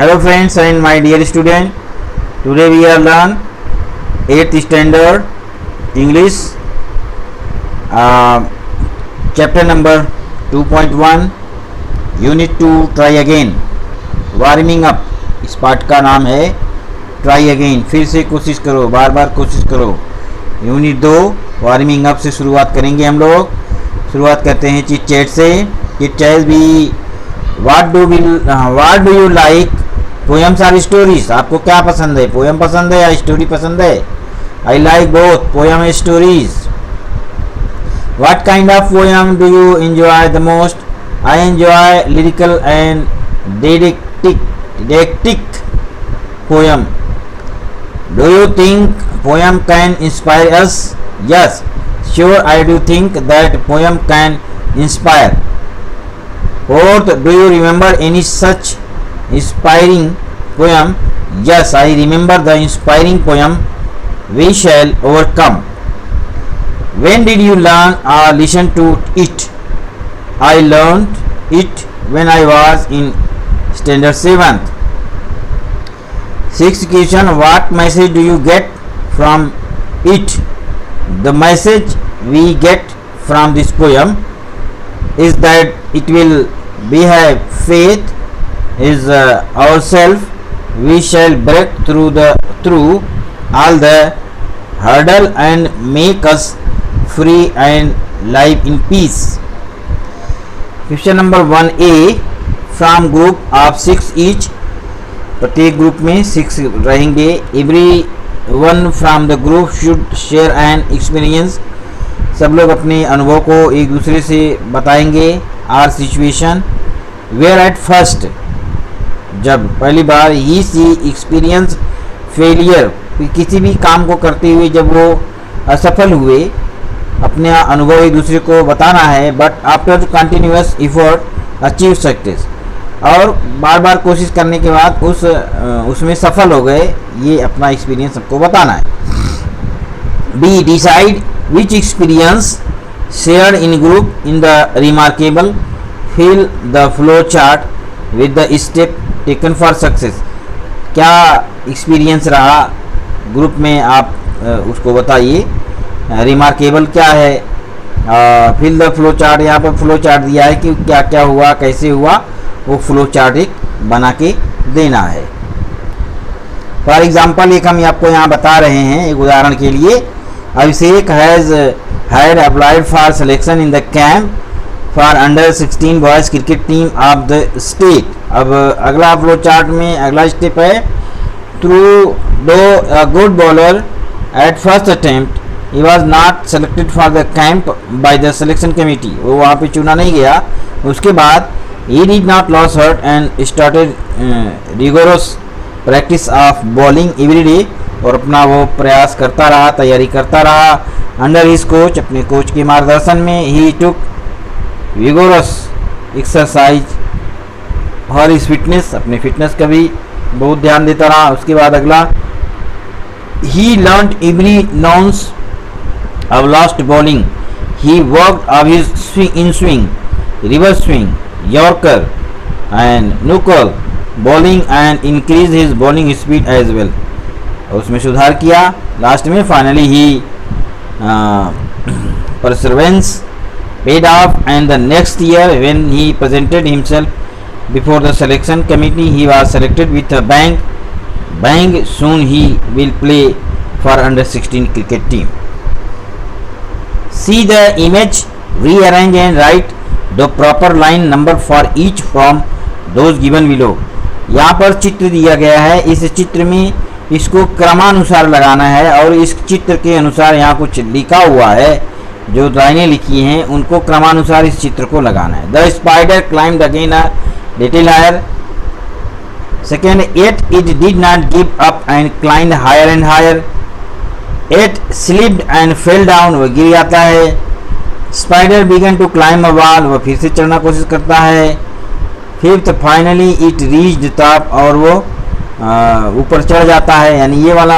Hello friends and my dear student, today we are learn 8th standard English chapter number 2.1 unit 2 try again warming up। इस पाठ का नाम है try again, फिर से कोशिश करो, बार बार कोशिश करो। यूनिट 2 वार्मिंग अप से शुरुआत करेंगे हम लोग। शुरुआत करते हैं चिट चैट से। चिट चैट भी what do you like poems or stories. आपको क्या पसंद है, पोएम पसंद है या स्टोरी पसंद है? I like both poem and stories. What kind of poem do you enjoy the most? I enjoy lyrical and didactic poem. Do you think poem can inspire us? Yes, sure I do think that poem can inspire. Fourth, do you remember any such inspiring poem? Yes, I remember the inspiring poem We Shall Overcome. When did you learn or listen to it? I learned it when I was in standard 7th. Sixth question, what message do you get from it? The message we get from this poem is that it will be have faith is ourselves. We shall break through all the hurdle and make us free and live in peace. Question number 1A, from group of 6 each, प्रत्येक group में 6 रहेंगे। Everyone from the group should share an experience. सब लोग अपने अनुभव को एक दूसरे से बताएंगे। Or situation where at first, जब पहली बार ही सी एक्सपीरियंस फेलियर, किसी भी काम को करते हुए जब वो असफल हुए, अपने अनुभव एक दूसरे को बताना है। But after continuous effort achieve success, और बार बार कोशिश करने के बाद उसमें सफल हो गए, ये अपना एक्सपीरियंस सबको बताना है। B, decide which experience shared in group in the remarkable, fill the flow chart with the step taken for success. क्या एक्सपीरियंस रहा ग्रुप में, आप उसको बताइए। रिमार्केबल क्या है, फिल द फ्लो चार्ट, यहाँ पर फ्लो चार्ट दिया है कि क्या क्या हुआ, कैसे हुआ, वो फ्लो चार्ट एक बना के देना है। फॉर एग्जाम्पल एक हम आपको यहाँ बता रहे हैं, एक उदाहरण के लिए। Abhishek had applied for selection in the camp for under 16 boys cricket team of the state. अब अगला फ्लो चार्ट में अगला स्टेप है, थ्रू दो a good bowler at first attempt he was not selected for the camp by the selection committee. वो वहाँ पे चुना नहीं गया। उसके बाद he did not lose heart and started rigorous practice of bowling every day, और अपना वो प्रयास करता रहा, तैयारी करता रहा। अंडर हिज कोच, अपने कोच के मार्गदर्शन में, he took vigorous exercise for his fitness, अपने फिटनेस का भी बहुत ध्यान देता रहा। उसके बाद अगला, he learnt every nuance of last bowling, he worked on his swing, reverse swing, Yorker and knuckle bowling and increase his bowling speed as well, उसमें सुधार किया। लास्ट में finally he perseverance paid off, and the next year when he presented himself before the selection committee he was selected with a bang. Soon he will play for under 16 cricket team. See the image, rearrange and write the proper line number for each from those given below। यहाँ पर चित्र दिया गया है, इस चित्र में इसको क्रमानुसार लगाना है, और इस चित्र के अनुसार यहाँ कुछ लिखा हुआ है, जो लाइनें लिखी हैं उनको क्रमानुसार इस चित्र को लगाना है। The spider climbed again a little higher. Second, yet it did not give up and climbed higher and higher. It slipped and fell down, वो गिर जाता है। Spider began to climb a wall, वह फिर से चढ़ना कोशिश करता है। Fifth, finally it reach the top, और वो ऊपर चढ़ जाता है, यानी ये वाला।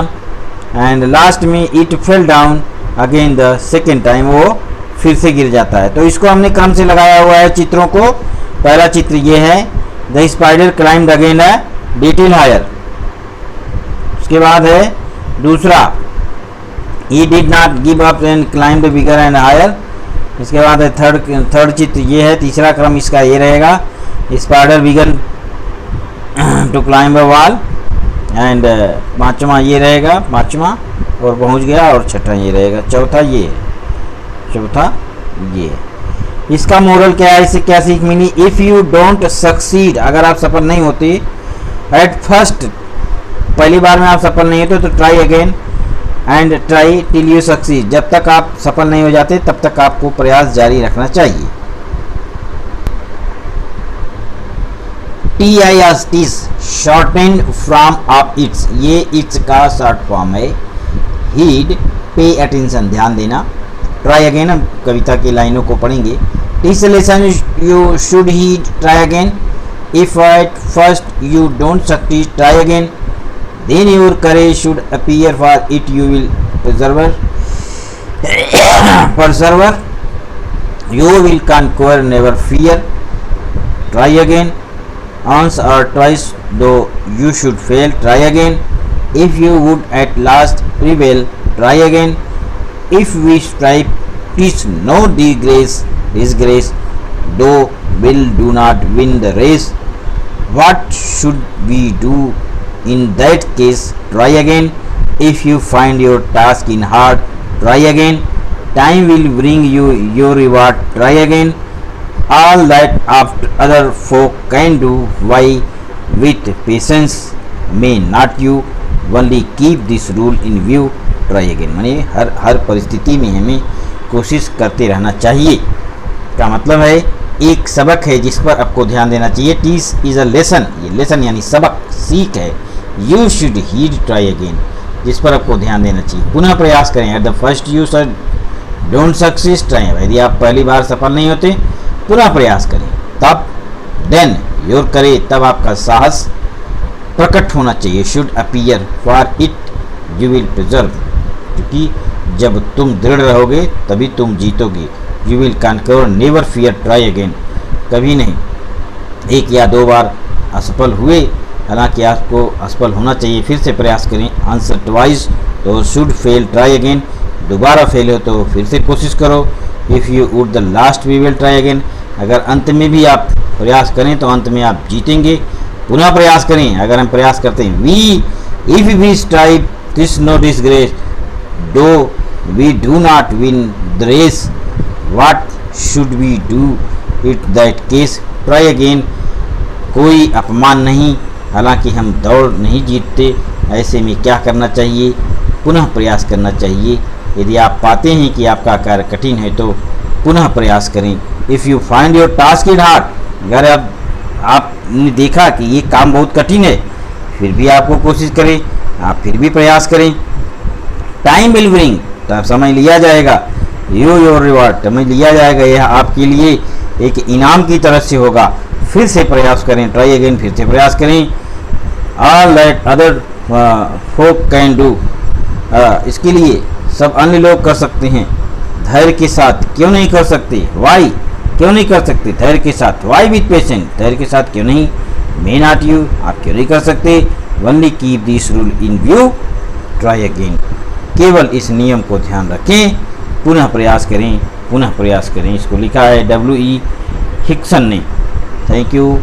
एंड लास्ट में it fell down again the second time, वो फिर से गिर जाता है। तो इसको हमने क्रम से लगाया हुआ है चित्रों को। पहला चित्र ये है, the spider climbed again a little higher. उसके बाद है दूसरा, he did not give up and climbed bigger and higher। इसके बाद है थर्ड चित्र ये है, तीसरा क्रम इसका ये रहेगा, spider began to climb a wall and पांचवा ये रहेगा, पांचवा और पहुंच गया, और छठा ये रहेगा, चौथा ये इसका मोरल क्या है, इससे क्या सीख मिली? इफ यू डोंट सक्सीड, अगर आप सफल नहीं होते एट फर्स्ट, पहली बार में आप सफल नहीं होते तो try again and try till you succeed, जब तक आप सफल नहीं हो जाते तब तक आपको प्रयास जारी रखना चाहिए। TIS shortened from of its, ये इट्स का शॉर्ट फॉर्म है। हीड पे अटेंशन, ध्यान देना। ट्राई अगेन, हम कविता की लाइनों को पढ़ेंगे। Teach lesson you should heed, try again. If at first you don't succeed, try again. Then your courage should appear, for it you will persevere. You will conquer, never fear. Try again, once or twice, though you should fail. Try again, if you would at last prevail. Try again, if we strive, teach no disgrace, though will do not win the race. What should we do in that case? Try again, if you find your task in hard. Try again, time will bring you your reward. Try again, all that other folk can do, why with patience may not you? Only keep this rule in view. Try again, माने हर परिस्थिति में हमें कोशिश करते रहना चाहिए। का मतलब है एक सबक है जिस पर आपको ध्यान देना चाहिए। टीच इज अ लेसन, ये लेसन यानी सबक, सीख है। You should heed, try again, जिस पर आपको ध्यान देना चाहिए। पुनः प्रयास करें। At the first you should don't succeed, try. यदि आप पहली बार सफल नहीं होते पुनः प्रयास करें। तब देन योर करें, तब आपका साहस प्रकट होना चाहिए। Should appear, for it you will preserve, क्योंकि जब तुम दृढ़ रहोगे तभी तुम जीतोगे। You will conquer, never fear, try again, कभी नहीं। एक या दो बार असफल हुए, हालांकि आपको असफल होना चाहिए, फिर से प्रयास करें। Answer twice though should fail, try again, दोबारा फेल हो तो फिर से कोशिश करो। If you would the last we will try again, अगर अंत में भी आप प्रयास करें तो अंत में आप जीतेंगे। पुनः प्रयास करें, अगर हम प्रयास करते हैं। We if we strive this no disgrace, though we do not win the race, what should we do it that case? Try again, कोई अपमान नहीं, हालांकि हम दौड़ नहीं जीतते, ऐसे में क्या करना चाहिए? पुनः प्रयास करना चाहिए। यदि आप पाते हैं कि आपका कार्य कठिन है तो पुनः प्रयास करें। If you find your task it hard, अगर आपने देखा कि ये काम बहुत कठिन है, फिर भी आपको कोशिश करें, आप फिर भी प्रयास करें। टाइम विल ब्रिंग, तब समय लिया जाएगा। यू योर रिवॉर्ड, समय लिया जाएगा, यह आपके लिए एक इनाम की तरफ से होगा। फिर से प्रयास करें, ट्राई अगेन, फिर से प्रयास करें। All that other folk can do, इसके लिए सब अन्य लोग कर सकते हैं। धैर्य के साथ क्यों नहीं कर सकते? वाई, क्यों नहीं कर सकते? धैर्य के साथ। वाई विथ पेशेंट, धैर्य के साथ क्यों नहीं? मे नॉट यू, आप क्यों नहीं कर सकते? Only keep this rule in view, try again, केवल इस नियम को ध्यान रखें, पुनः प्रयास करें, पुनः प्रयास करें। इसको लिखा है W.E. हिक्सन ने। Thank you.